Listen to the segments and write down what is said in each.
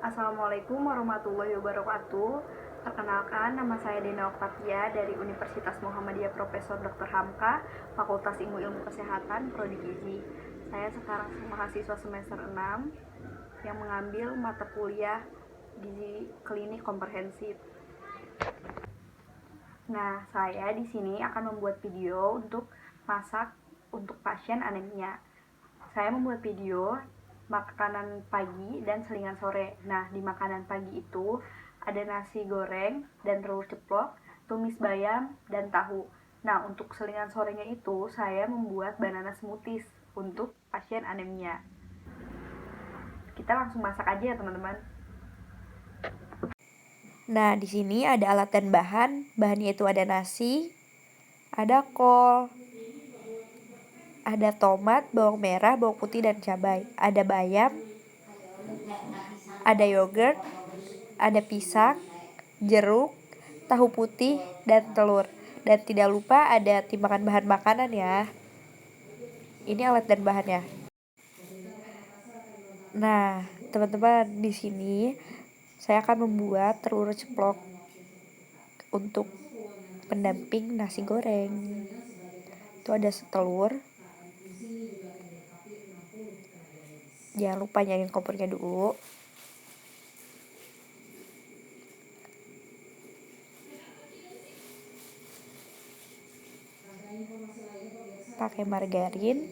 Assalamualaikum warahmatullahi wabarakatuh. Perkenalkan, nama saya Dena Oktaviya dari Universitas Muhammadiyah Profesor Dr. Hamka, Fakultas Ilmu Kesehatan, Prodi Gizi. Saya sekarang mahasiswa semester 6 yang mengambil mata kuliah Gizi Klinik Komprehensif. Nah, saya di sini akan membuat video untuk masak untuk pasien anemia. Saya membuat video makanan pagi dan selingan sore. Nah, di makanan pagi itu ada nasi goreng dan telur ceplok, tumis bayam, dan tahu. Nah, untuk selingan sorenya itu saya membuat banana smoothies untuk pasien anemia. Kita langsung masak aja ya, teman-teman. Nah, di sini ada alat dan bahan. Bahannya itu ada nasi, ada kol, ada tomat, bawang merah, bawang putih, dan cabai. Ada bayam, ada yogurt, ada pisang, jeruk, tahu putih, dan telur. Dan tidak lupa ada timbangan bahan makanan ya. Ini alat dan bahannya. Nah, teman-teman, di sini saya akan membuat telur ceplok untuk pendamping nasi goreng. Itu ada telur. Jangan lupa nyalain kompornya dulu. Pakai margarin.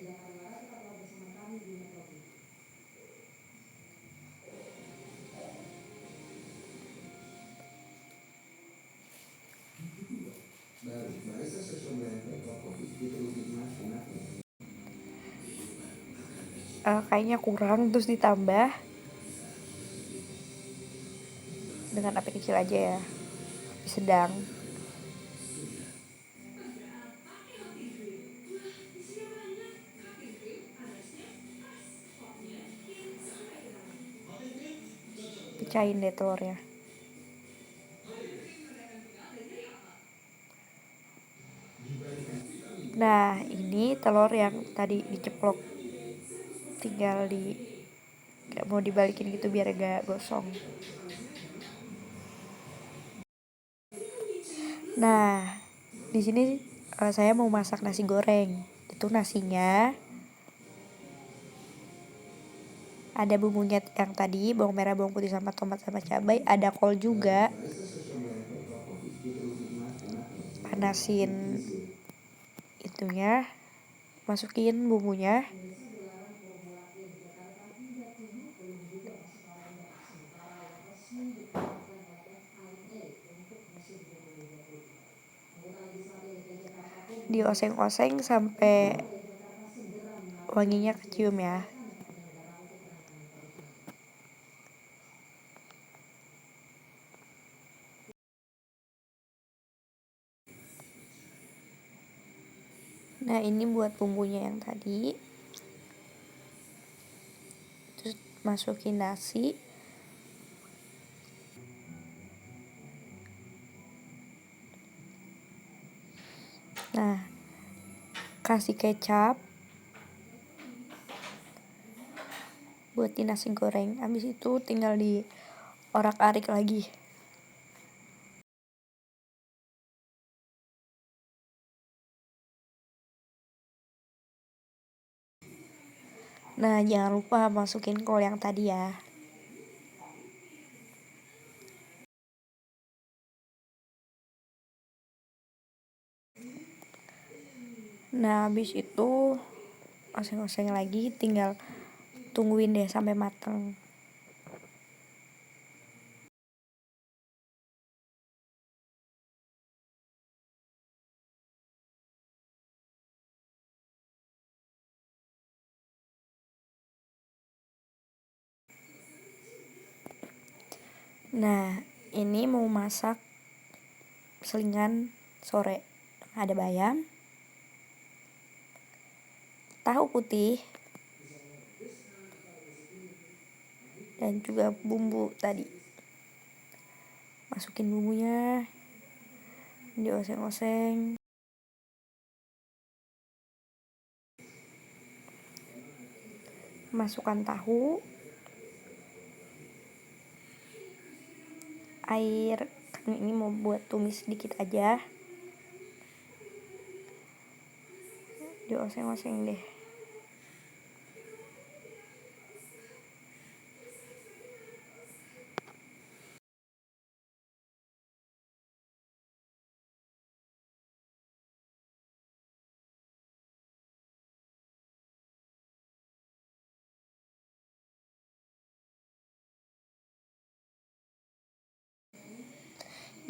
Kayaknya kurang, terus ditambah dengan api kecil aja ya, api sedang. Pecahin deh telurnya. Nah, ini telur yang tadi diceplok, tinggal mau dibalikin gitu biar agak gosong. Nah, di sini saya mau masak nasi goreng. Itu nasinya ada bumbunya yang tadi, bawang merah, bawang putih, sama tomat, sama cabai. Ada kol juga. Panasin itunya, masukin bumbunya. Dioseng-oseng sampai wanginya kecium ya. Nah, ini buat bumbunya yang tadi. Terus masukin nasi. Nah, kasih kecap buat di nasi goreng. Habis itu tinggal di orak-arik lagi. Nah, jangan lupa masukin kol yang tadi ya. Nah, habis itu oseng-oseng lagi, tinggal tungguin deh sampai mateng. Nah, ini mau masak selingan sore. Ada bayam, tahu putih, dan juga bumbu tadi. Masukin bumbunya, dioseng-oseng. Masukkan tahu. air, kan ini mau buat tumis sedikit aja. Dioseng-oseng deh.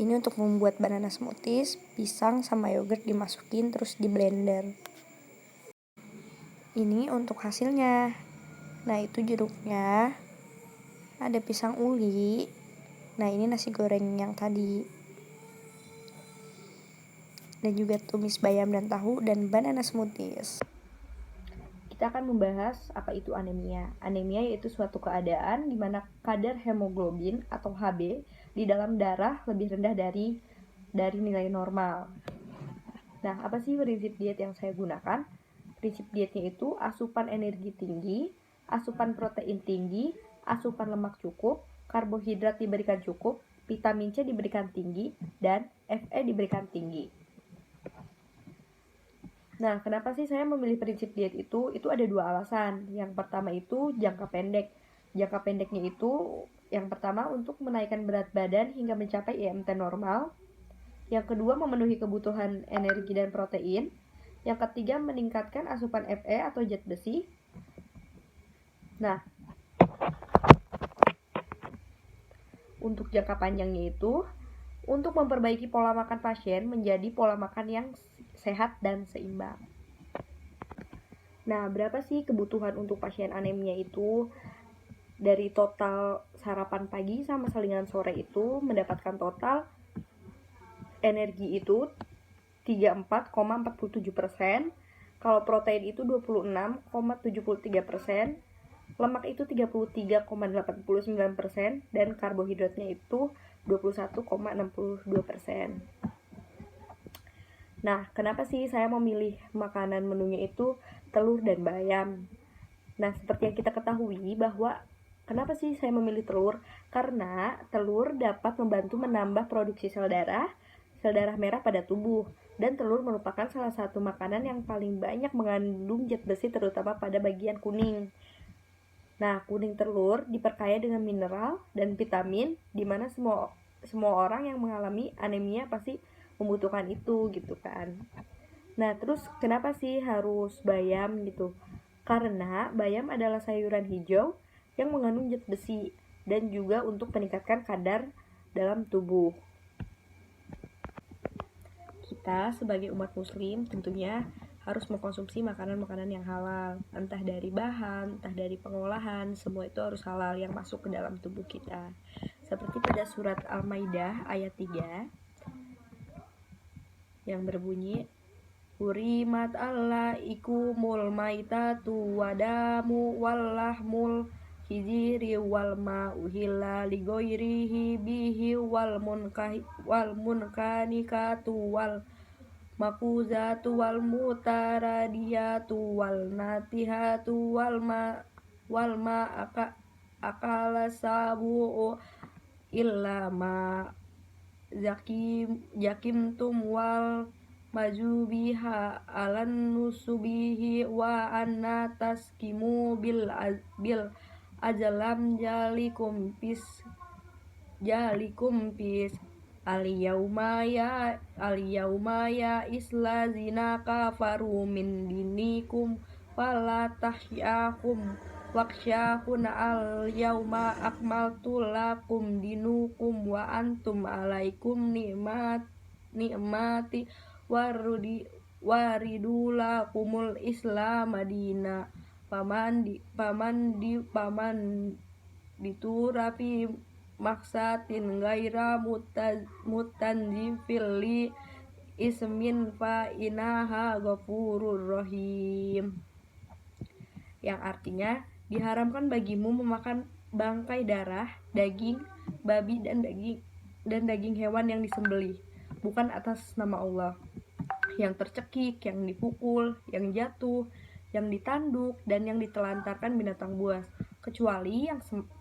Ini untuk membuat banana smoothies, pisang sama yogurt dimasukin terus di blender. Ini untuk hasilnya. Nah, itu jeruknya. Ada pisang uli. Nah, ini nasi goreng yang tadi. Dan juga tumis bayam dan tahu dan banana smoothies. Kita akan membahas apa itu anemia. Anemia yaitu suatu keadaan di mana kadar hemoglobin atau Hb di dalam darah lebih rendah dari nilai normal. Nah, apa sih prinsip diet yang saya gunakan? Prinsip dietnya itu asupan energi tinggi, asupan protein tinggi, asupan lemak cukup, karbohidrat diberikan cukup, vitamin C diberikan tinggi, dan Fe diberikan tinggi. Nah, kenapa sih saya memilih prinsip diet itu? Itu ada 2 alasan. Yang pertama itu jangka pendek. Jangka pendeknya itu yang pertama untuk menaikkan berat badan hingga mencapai IMT normal. Yang kedua memenuhi kebutuhan energi dan protein. Yang ketiga meningkatkan asupan Fe atau zat besi. Nah, untuk jangka panjangnya itu untuk memperbaiki pola makan pasien menjadi pola makan yang sehat dan seimbang. Nah, berapa sih kebutuhan untuk pasien anemia itu? Dari total sarapan pagi sama selingan sore itu mendapatkan total energi itu 34,47%, kalau protein itu 26,73%, lemak itu 33,89%, dan karbohidratnya itu 21,62%. Nah, kenapa sih saya memilih makanan menunya itu telur dan bayam? Nah, seperti yang kita ketahui bahwa kenapa sih saya memilih telur? Karena telur dapat membantu menambah produksi sel darah merah pada tubuh, dan telur merupakan salah satu makanan yang paling banyak mengandung zat besi terutama pada bagian kuning. Nah, kuning telur diperkaya dengan mineral dan vitamin, di mana semua orang yang mengalami anemia pasti membutuhkan itu gitu kan. Nah, terus kenapa sih harus bayam gitu? Karena bayam adalah sayuran hijau yang mengandung zat besi dan juga untuk meningkatkan kadar dalam tubuh. Kita sebagai umat muslim tentunya harus mengkonsumsi makanan-makanan yang halal, entah dari bahan, entah dari pengolahan, semua itu harus halal yang masuk ke dalam tubuh kita. Seperti pada surat Al-Maidah ayat 3 yang berbunyi, Hurimat alaikumul maitatu wadamu wallahmul hijiri wal ma'uhilla ligoirihi bihi wal munkanikatu wal makuzatu wal mutaradiyatu wal natihatu wal ma akala sabu illa ma jakimtum wal majubiha alan nusubihi wa anna taskimu bil ajalam jalikum pis Al-yawma ya islazina kafaru min dinikum fala tahsyahum waksyahun al-yawma akmaltu lakum dinukum wa antum alaikum ni'mati waridulakumul islam madina paman diturafi maksatin gaira mutanzifil li ismin fa inaha ghafurur rahim, yang artinya diharamkan bagimu memakan bangkai darah, daging babi dan daging hewan yang disembelih bukan atas nama Allah, yang tercekik, yang dipukul, yang jatuh, yang ditanduk, dan yang ditelantarkan binatang buas, kecuali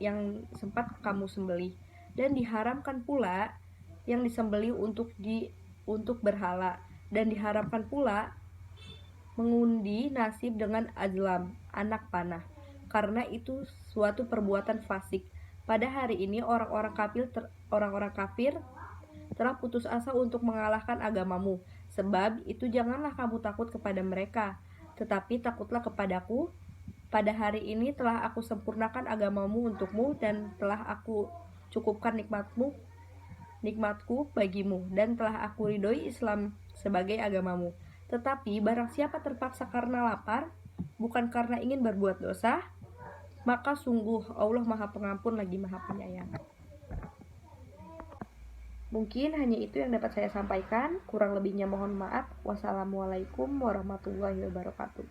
yang sempat kamu sembelih. dan diharamkan pula yang disembelih untuk berhala, dan diharamkan pula mengundi nasib dengan azlam, anak panah, karena itu suatu perbuatan fasik. Pada hari ini orang-orang kafir telah putus asa untuk mengalahkan agamamu. Sebab itu janganlah kamu takut kepada mereka, tetapi takutlah kepadaku. Pada hari ini telah aku sempurnakan agamamu untukmu, dan telah aku cukupkan nikmatku bagimu, dan telah aku ridhoi Islam sebagai agamamu. Tetapi barang siapa terpaksa karena lapar, bukan karena ingin berbuat dosa, maka sungguh Allah Maha Pengampun lagi Maha Penyayang. Mungkin hanya itu yang dapat saya sampaikan. Kurang lebihnya mohon maaf. Wassalamualaikum warahmatullahi wabarakatuh.